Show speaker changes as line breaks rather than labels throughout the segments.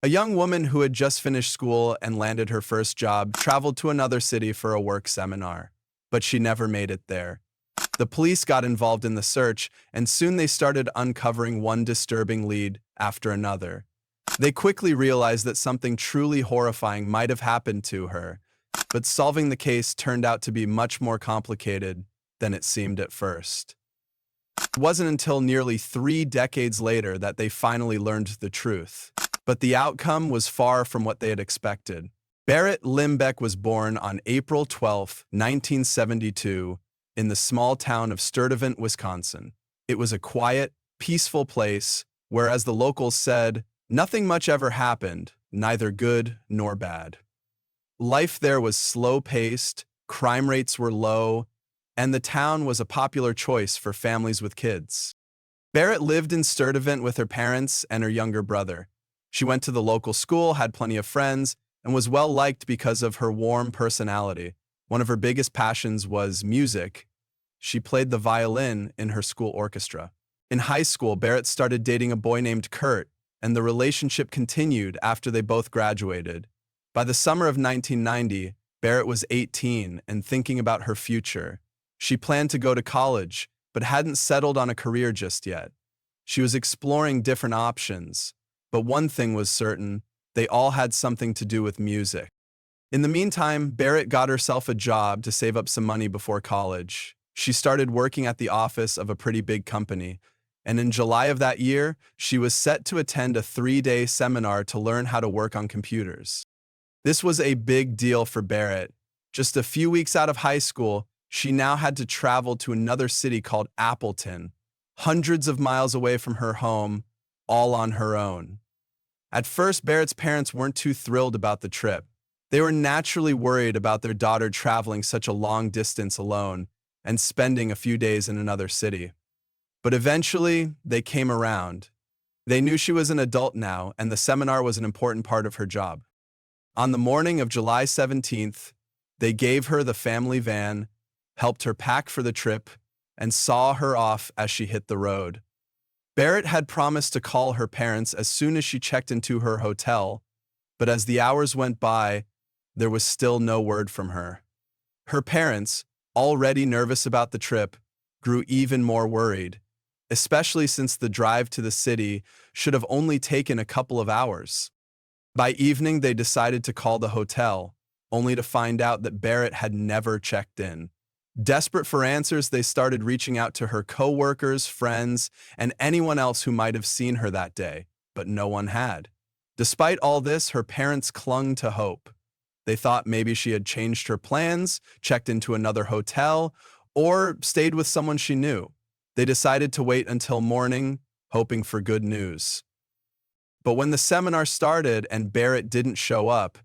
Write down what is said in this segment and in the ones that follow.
A young woman who had just finished school and landed her first job traveled to another city for a work seminar, but she never made it there. The police got involved in the search, and soon they started uncovering one disturbing lead after another. They quickly realized that something truly horrifying might have happened to her, but solving the case turned out to be much more complicated than it seemed at first. It wasn't until nearly 3 decades later that they finally learned the truth. But the outcome was far from what they had expected. Barrett Limbeck was born on April 12, 1972, in the small town of Sturtevant, Wisconsin. It was a quiet, peaceful place where, as the locals said, nothing much ever happened, neither good nor bad. Life there was slow-paced, crime rates were low, and the town was a popular choice for families with kids. Barrett lived in Sturtevant with her parents and her younger brother. She went to the local school, had plenty of friends, and was well-liked because of her warm personality. One of her biggest passions was music. She played the violin in her school orchestra. In high school, Barrett started dating a boy named Kurt, and the relationship continued after they both graduated. By the summer of 1990, Barrett was 18 and thinking about her future. She planned to go to college, but hadn't settled on a career just yet. She was exploring different options, but one thing was certain: they all had something to do with music. In the meantime, Barrett got herself a job to save up some money before college. She started working at the office of a pretty big company, and in July of that year, she was set to attend a 3-day seminar to learn how to work on computers. This was a big deal for Barrett. Just a few weeks out of high school, she now had to travel to another city called Appleton, hundreds of miles away from her home, all on her own. At first, Barrett's parents weren't too thrilled about the trip. They were naturally worried about their daughter traveling such a long distance alone and spending a few days in another city. But eventually, they came around. They knew she was an adult now, and the seminar was an important part of her job. On the morning of July 17th, they gave her the family van, helped her pack for the trip, and saw her off as she hit the road. Barrett had promised to call her parents as soon as she checked into her hotel, but as the hours went by, there was still no word from her. Her parents, already nervous about the trip, grew even more worried, especially since the drive to the city should have only taken a couple of hours. By evening, they decided to call the hotel, only to find out that Barrett had never checked in. Desperate for answers, they started reaching out to her coworkers, friends, and anyone else who might have seen her that day, but no one had. Despite all this, her parents clung to hope. They thought maybe she had changed her plans, checked into another hotel, or stayed with someone she knew. They decided to wait until morning, hoping for good news. But when the seminar started and Barrett didn't show up,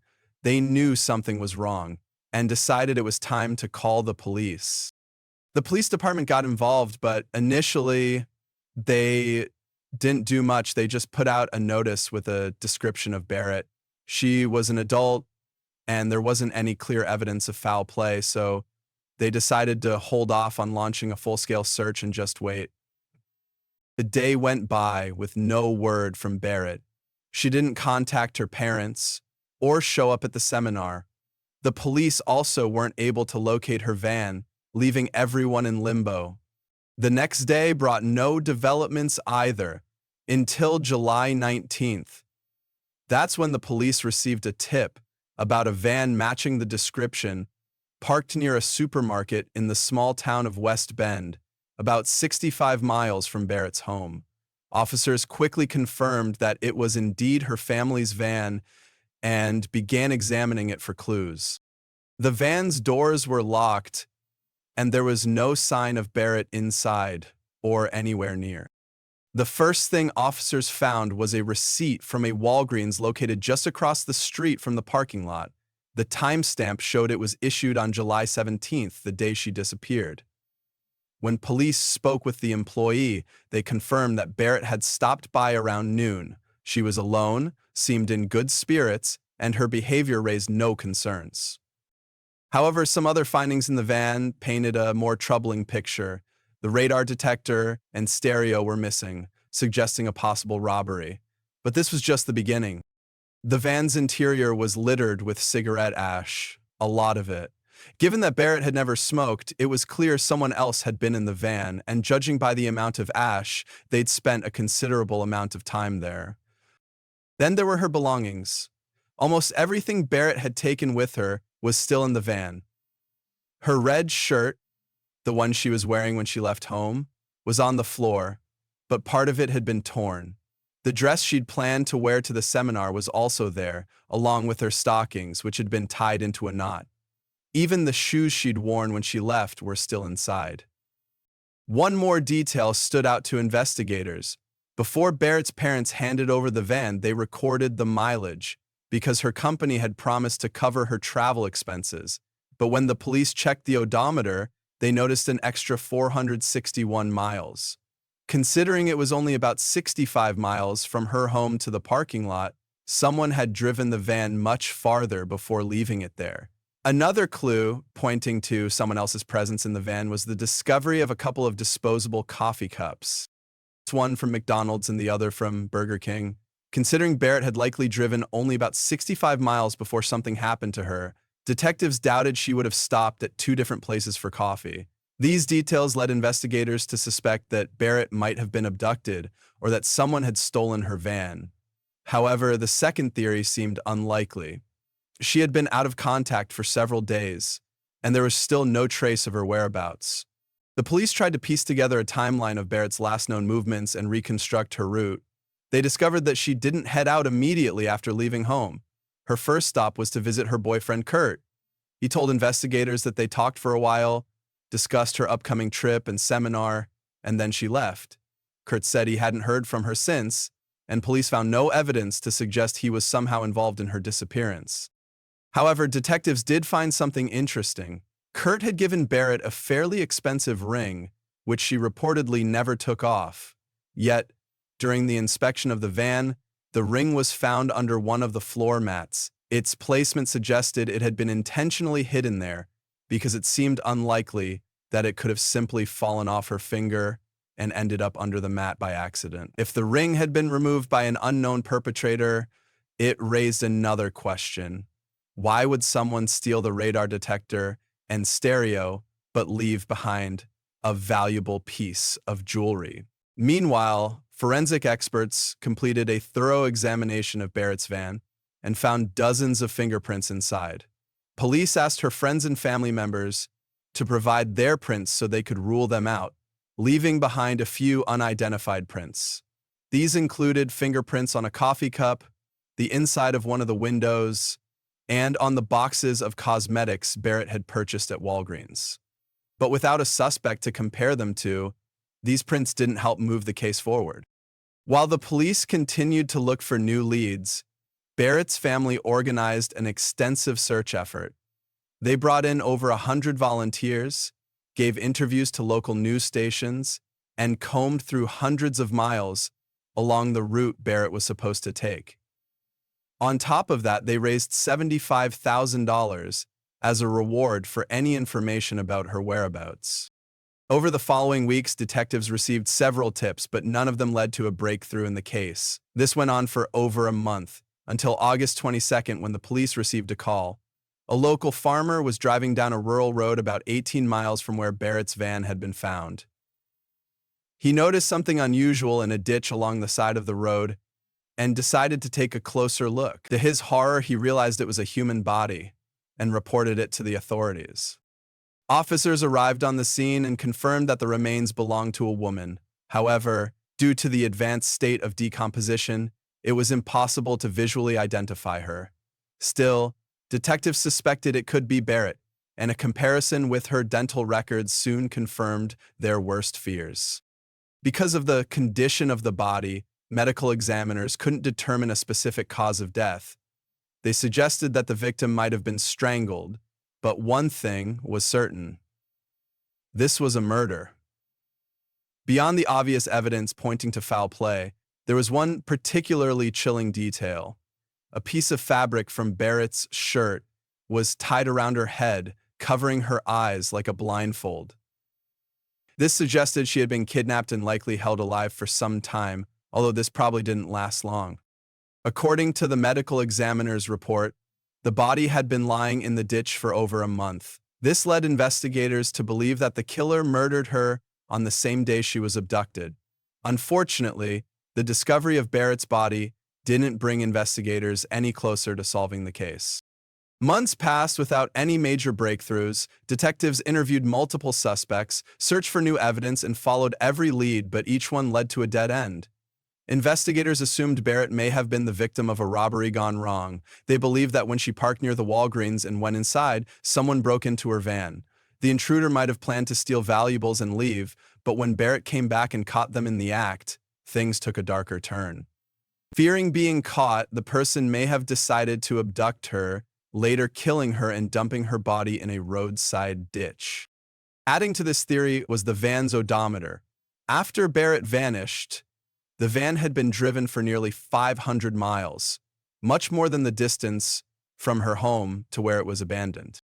they knew something was wrong and decided it was time to call the police. The police department got involved, but initially they didn't do much. They just put out a notice with a description of Barrett. She was an adult, and there wasn't any clear evidence of foul play, so they decided to hold off on launching a full-scale search and just wait. The day went by with no word from Barrett. She didn't contact her parents or show up at the seminar. The police also weren't able to locate her van, leaving everyone in limbo. The next day brought no developments either, until July 19th. That's when the police received a tip about a van matching the description, parked near a supermarket in the small town of West Bend, about 65 miles from Barrett's home. Officers quickly confirmed that it was indeed her family's van and began examining it for clues. The van's doors were locked, and there was no sign of Barrett inside or anywhere near. The first thing officers found was a receipt from a Walgreens located just across the street from the parking lot. The timestamp showed it was issued on July 17th, the day she disappeared. When police spoke with the employee, they confirmed that Barrett had stopped by around noon. She was alone, seemed in good spirits, and her behavior raised no concerns. However, some other findings in the van painted a more troubling picture. The radar detector and stereo were missing, suggesting a possible robbery. But this was just the beginning. The van's interior was littered with cigarette ash, a lot of it. Given that Barrett had never smoked, it was clear someone else had been in the van, and judging by the amount of ash, they'd spent a considerable amount of time there. Then there were her belongings. Almost everything Barrett had taken with her was still in the van. Her red shirt, the one she was wearing when she left home, was on the floor, but part of it had been torn. The dress she'd planned to wear to the seminar was also there, along with her stockings, which had been tied into a knot. Even the shoes she'd worn when she left were still inside. One more detail stood out to investigators. Before Barrett's parents handed over the van, they recorded the mileage, because her company had promised to cover her travel expenses. But when the police checked the odometer, they noticed an extra 461 miles. Considering it was only about 65 miles from her home to the parking lot, someone had driven the van much farther before leaving it there. Another clue pointing to someone else's presence in the van was the discovery of a couple of disposable coffee cups. One from McDonald's and the other from Burger King. Considering Barrett had likely driven only about 65 miles before something happened to her, detectives doubted she would have stopped at two different places for coffee. These details led investigators to suspect that Barrett might have been abducted or that someone had stolen her van. However, the second theory seemed unlikely. She had been out of contact for several days, and there was still no trace of her whereabouts. The police tried to piece together a timeline of Barrett's last known movements and reconstruct her route. They discovered that she didn't head out immediately after leaving home. Her first stop was to visit her boyfriend, Kurt. He told investigators that they talked for a while, discussed her upcoming trip and seminar, and then she left. Kurt said he hadn't heard from her since, and police found no evidence to suggest he was somehow involved in her disappearance. However, detectives did find something interesting. Kurt had given Barrett a fairly expensive ring, which she reportedly never took off. Yet, during the inspection of the van, the ring was found under one of the floor mats. Its placement suggested it had been intentionally hidden there, because it seemed unlikely that it could have simply fallen off her finger and ended up under the mat by accident. If the ring had been removed by an unknown perpetrator, it raised another question. Why would someone steal the radar detector and stereo but leave behind a valuable piece of jewelry? Meanwhile, forensic experts completed a thorough examination of Barrett's van and found dozens of fingerprints inside. Police asked her friends and family members to provide their prints so they could rule them out, leaving behind a few unidentified prints. These included fingerprints on a coffee cup, the inside of one of the windows, and on the boxes of cosmetics Barrett had purchased at Walgreens. But without a suspect to compare them to, these prints didn't help move the case forward. While the police continued to look for new leads, Barrett's family organized an extensive search effort. They brought in over 100 volunteers, gave interviews to local news stations, and combed through hundreds of miles along the route Barrett was supposed to take. On top of that, they raised $75,000 as a reward for any information about her whereabouts. Over the following weeks, detectives received several tips, but none of them led to a breakthrough in the case. This went on for over a month, until August 22nd when the police received a call. A local farmer was driving down a rural road about 18 miles from where Barrett's van had been found. He noticed something unusual in a ditch along the side of the road and decided to take a closer look. To his horror, he realized it was a human body and reported it to the authorities. Officers arrived on the scene and confirmed that the remains belonged to a woman. However, due to the advanced state of decomposition, it was impossible to visually identify her. Still, detectives suspected it could be Barrett, and a comparison with her dental records soon confirmed their worst fears. Because of the condition of the body, medical examiners couldn't determine a specific cause of death. They suggested that the victim might have been strangled, but one thing was certain. This was a murder. Beyond the obvious evidence pointing to foul play, there was one particularly chilling detail. A piece of fabric from Barrett's shirt was tied around her head, covering her eyes like a blindfold. This suggested she had been kidnapped and likely held alive for some time, although this probably didn't last long. According to the medical examiner's report, the body had been lying in the ditch for over a month. This led investigators to believe that the killer murdered her on the same day she was abducted. Unfortunately, the discovery of Barrett's body didn't bring investigators any closer to solving the case. Months passed without any major breakthroughs. Detectives interviewed multiple suspects, searched for new evidence, and followed every lead, but each one led to a dead end. Investigators assumed Barrett may have been the victim of a robbery gone wrong. They believed that when she parked near the Walgreens and went inside, someone broke into her van. The intruder might have planned to steal valuables and leave, but when Barrett came back and caught them in the act, things took a darker turn. Fearing being caught, the person may have decided to abduct her, later killing her and dumping her body in a roadside ditch. Adding to this theory was the van's odometer. After Barrett vanished, the van had been driven for nearly 500 miles, much more than the distance from her home to where it was abandoned.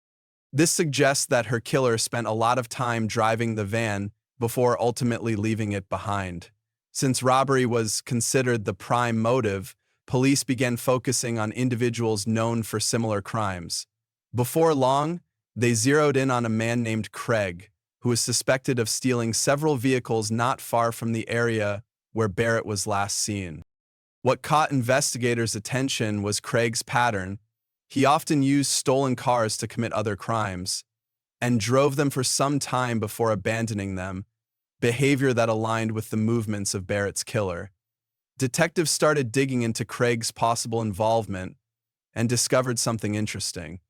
This suggests that her killer spent a lot of time driving the van before ultimately leaving it behind. Since robbery was considered the prime motive, police began focusing on individuals known for similar crimes. Before long, they zeroed in on a man named Craig, who was suspected of stealing several vehicles not far from the area where Barrett was last seen. What caught investigators' attention was Craig's pattern. He often used stolen cars to commit other crimes and drove them for some time before abandoning them, behavior that aligned with the movements of Barrett's killer. Detectives started digging into Craig's possible involvement and discovered something interesting.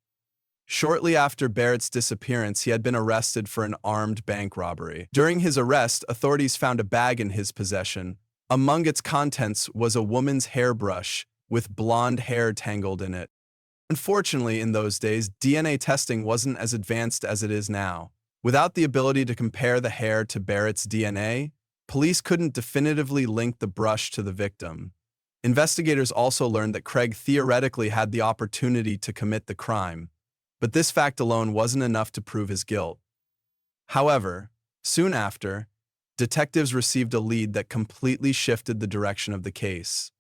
Shortly after Barrett's disappearance, he had been arrested for an armed bank robbery. During his arrest, authorities found a bag in his possession. Among its contents was a woman's hairbrush with blonde hair tangled in it. Unfortunately, in those days, DNA testing wasn't as advanced as it is now. Without the ability to compare the hair to Barrett's DNA, police couldn't definitively link the brush to the victim. Investigators also learned that Craig theoretically had the opportunity to commit the crime, but this fact alone wasn't enough to prove his guilt. However, soon after, detectives received a lead that completely shifted the direction of the case.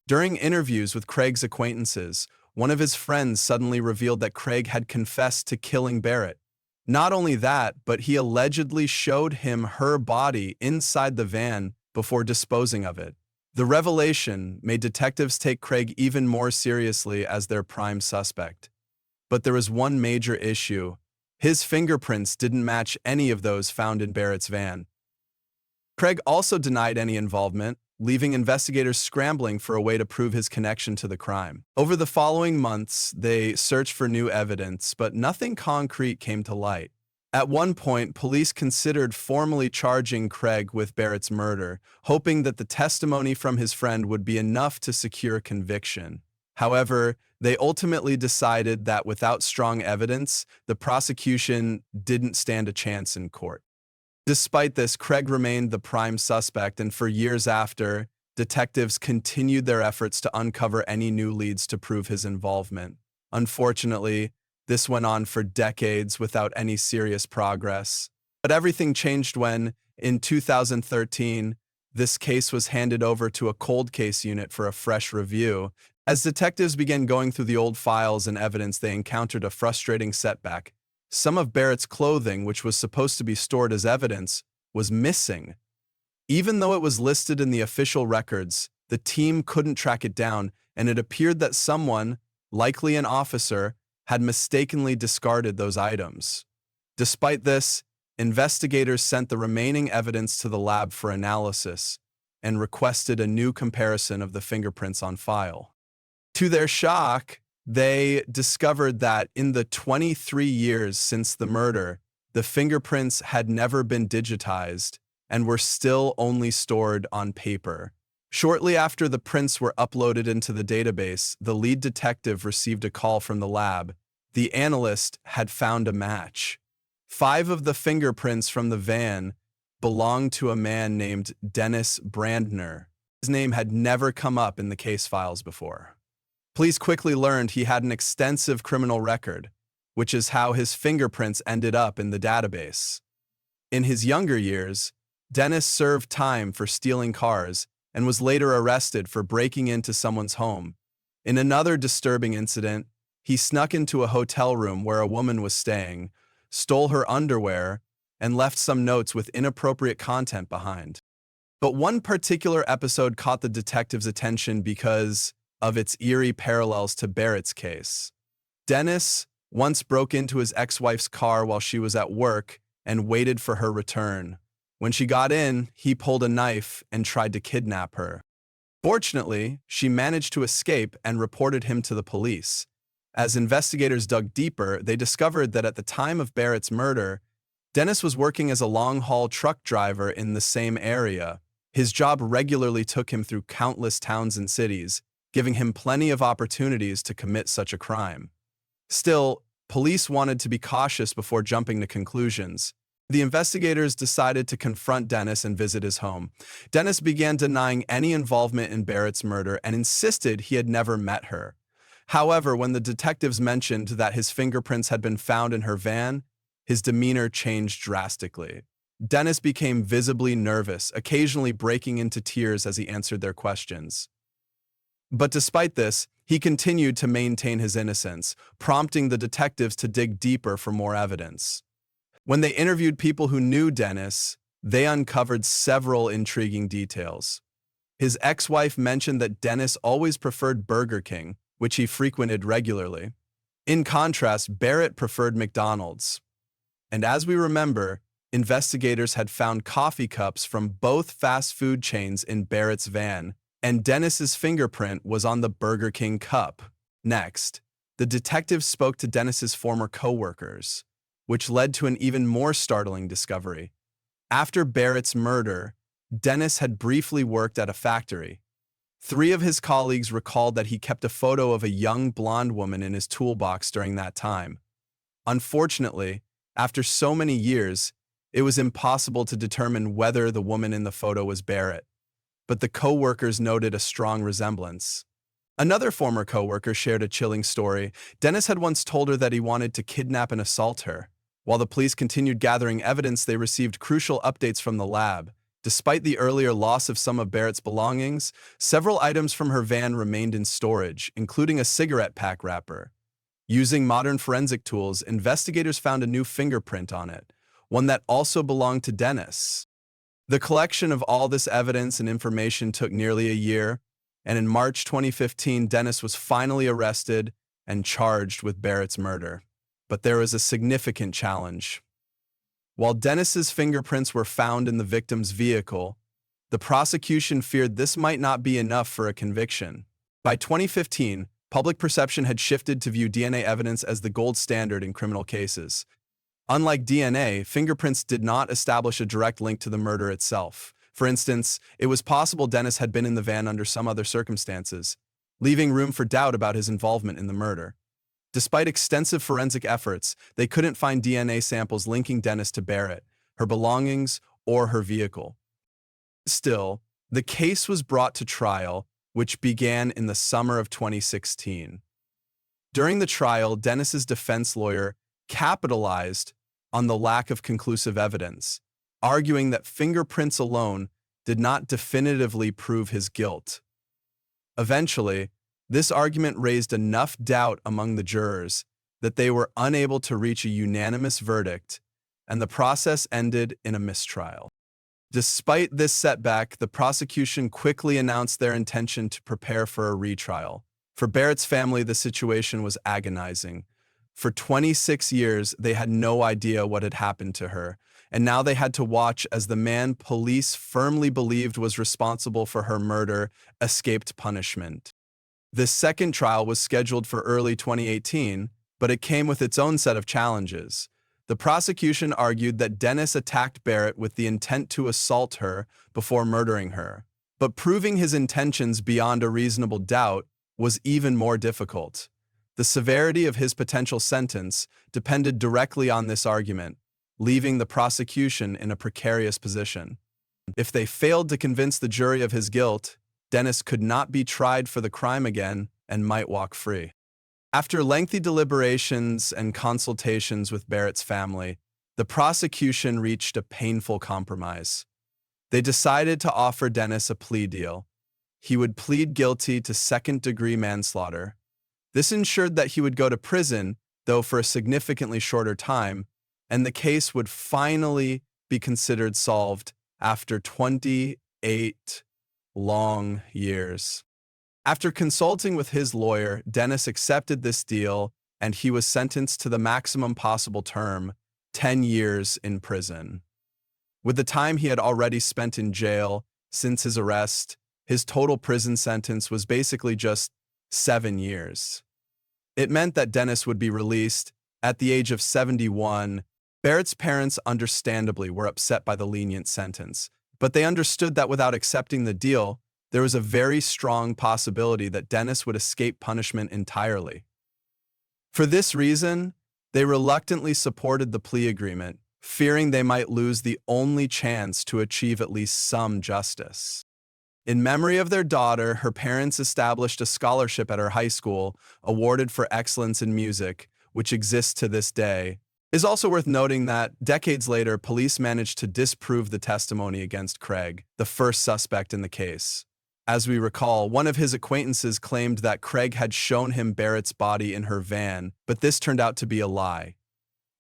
During interviews with Craig's acquaintances, one of his friends suddenly revealed that Craig had confessed to killing Barrett. Not only that, but he allegedly showed him her body inside the van before disposing of it. The revelation made detectives take Craig even more seriously as their prime suspect. But there was one major issue. His fingerprints didn't match any of those found in Barrett's van. Craig also denied any involvement, leaving investigators scrambling for a way to prove his connection to the crime. Over the following months, they searched for new evidence, but nothing concrete came to light. At one point, police considered formally charging Craig with Barrett's murder, hoping that the testimony from his friend would be enough to secure a conviction. However, they ultimately decided that without strong evidence, the prosecution didn't stand a chance in court. Despite this, Craig remained the prime suspect, and for years after, detectives continued their efforts to uncover any new leads to prove his involvement. Unfortunately, this went on for decades without any serious progress. But everything changed when, in 2013, this case was handed over to a cold case unit for a fresh review. As detectives began going through the old files and evidence, they encountered a frustrating setback. Some of Barrett's clothing, which was supposed to be stored as evidence, was missing. Even though it was listed in the official records, the team couldn't track it down, and it appeared that someone, likely an officer, had mistakenly discarded those items. Despite this, investigators sent the remaining evidence to the lab for analysis and requested a new comparison of the fingerprints on file. To their shock, they discovered that in the 23 years since the murder, the fingerprints had never been digitized and were still only stored on paper. Shortly after the prints were uploaded into the database, the lead detective received a call from the lab. The analyst had found a match. 5 of the fingerprints from the van belonged to a man named Dennis Brandner. His name had never come up in the case files before. Police quickly learned he had an extensive criminal record, which is how his fingerprints ended up in the database. In his younger years, Dennis served time for stealing cars and was later arrested for breaking into someone's home. In another disturbing incident, he snuck into a hotel room where a woman was staying, stole her underwear, and left some notes with inappropriate content behind. But one particular episode caught the detective's attention because of its eerie parallels to Barrett's case. Dennis once broke into his ex-wife's car while she was at work and waited for her return. When she got in, he pulled a knife and tried to kidnap her. Fortunately, she managed to escape and reported him to the police. As investigators dug deeper, they discovered that at the time of Barrett's murder, Dennis was working as a long-haul truck driver in the same area. His job regularly took him through countless towns and cities, giving him plenty of opportunities to commit such a crime. Still, police wanted to be cautious before jumping to conclusions. The investigators decided to confront Dennis and visit his home. Dennis began denying any involvement in Barrett's murder and insisted he had never met her. However, when the detectives mentioned that his fingerprints had been found in her van, his demeanor changed drastically. Dennis became visibly nervous, occasionally breaking into tears as he answered their questions. But despite this, he continued to maintain his innocence, prompting the detectives to dig deeper for more evidence. When they interviewed people who knew Dennis, they uncovered several intriguing details. His ex-wife mentioned that Dennis always preferred Burger King, which he frequented regularly. In contrast, Barrett preferred McDonald's. And as we remember, investigators had found coffee cups from both fast food chains in Barrett's van, and Dennis's fingerprint was on the Burger King cup. Next, the detectives spoke to Dennis's former co-workers, which led to an even more startling discovery. After Barrett's murder, Dennis had briefly worked at a factory. 3 of his colleagues recalled that he kept a photo of a young blonde woman in his toolbox during that time. Unfortunately, after so many years, it was impossible to determine whether the woman in the photo was Barrett, but the co-workers noted a strong resemblance. Another former co-worker shared a chilling story. Dennis had once told her that he wanted to kidnap and assault her. While the police continued gathering evidence, they received crucial updates from the lab. Despite the earlier loss of some of Barrett's belongings, several items from her van remained in storage, including a cigarette pack wrapper. Using modern forensic tools, investigators found a new fingerprint on it, one that also belonged to Dennis. The collection of all this evidence and information took nearly a year, and in March 2015, Dennis was finally arrested and charged with Barrett's murder. But there was a significant challenge. While Dennis's fingerprints were found in the victim's vehicle, the prosecution feared this might not be enough for a conviction. By 2015, public perception had shifted to view DNA evidence as the gold standard in criminal cases. Unlike DNA, fingerprints did not establish a direct link to the murder itself. For instance, it was possible Dennis had been in the van under some other circumstances, leaving room for doubt about his involvement in the murder. Despite extensive forensic efforts, they couldn't find DNA samples linking Dennis to Barrett, her belongings, or her vehicle. Still, the case was brought to trial, which began in the summer of 2016. During the trial, Dennis's defense lawyer capitalized on the lack of conclusive evidence, arguing that fingerprints alone did not definitively prove his guilt. Eventually, this argument raised enough doubt among the jurors that they were unable to reach a unanimous verdict, and the process ended in a mistrial. Despite this setback, the prosecution quickly announced their intention to prepare for a retrial. For Barrett's family, the situation was agonizing. For 26 years, they had no idea what had happened to her, and now they had to watch as the man police firmly believed was responsible for her murder escaped punishment. The second trial was scheduled for early 2018, but it came with its own set of challenges. The prosecution argued that Dennis attacked Barrett with the intent to assault her before murdering her. But proving his intentions beyond a reasonable doubt was even more difficult. The severity of his potential sentence depended directly on this argument, leaving the prosecution in a precarious position. If they failed to convince the jury of his guilt, Dennis could not be tried for the crime again and might walk free. After lengthy deliberations and consultations with Barrett's family, the prosecution reached a painful compromise. They decided to offer Dennis a plea deal. He would plead guilty to second-degree manslaughter. This ensured that he would go to prison, though for a significantly shorter time, and the case would finally be considered solved after 28 long years. After consulting with his lawyer, Dennis accepted this deal, and he was sentenced to the maximum possible term, 10 years in prison. With the time he had already spent in jail since his arrest, his total prison sentence was basically just 7 years. It meant that Dennis would be released at the age of 71. Barrett's parents understandably were upset by the lenient sentence, but they understood that without accepting the deal, there was a very strong possibility that Dennis would escape punishment entirely. For this reason, they reluctantly supported the plea agreement, fearing they might lose the only chance to achieve at least some justice. In memory of their daughter, her parents established a scholarship at her high school, awarded for excellence in music, which exists to this day. It is also worth noting that, decades later, police managed to disprove the testimony against Craig, the first suspect in the case. As we recall, one of his acquaintances claimed that Craig had shown him Barrett's body in her van, but this turned out to be a lie.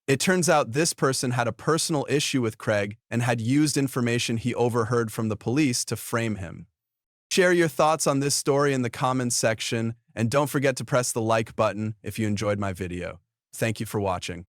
It turns out this person had a personal issue with Craig and had used information he overheard from the police to frame him. Share your thoughts on this story in the comments section, and don't forget to press the like button if you enjoyed my video. Thank you for watching.